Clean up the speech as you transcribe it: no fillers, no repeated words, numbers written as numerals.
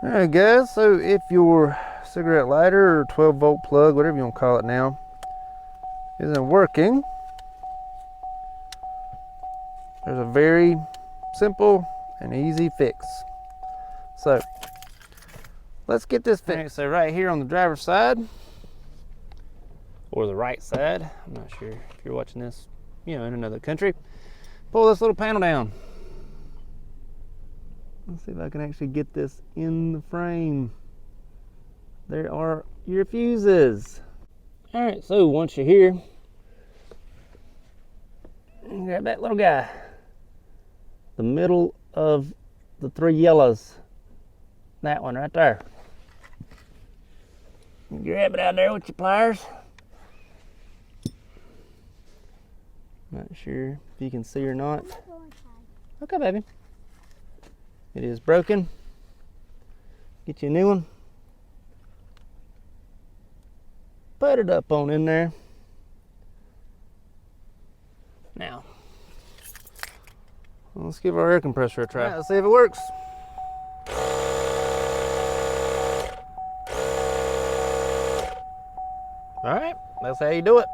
Alright guys, so if your cigarette lighter or 12-volt plug, whatever you want to call it now, isn't working, there's a very simple and easy fix. So let's get this fixed. Right, so right here on the driver's side, or the right side, I'm not sure if you're watching this, in another country, pull this little panel down. Let's see if I can actually get this in the frame. There are your fuses. All right, so once you're here, grab that little guy. The middle of the three yellows. That one right there. You grab it out there with your pliers. Not sure if you can see or not. Okay, baby. It is broken. Get you a new one. Put it up on in there. Now, let's give our air compressor a try. Right, let's see if it works. All right, that's how you do it.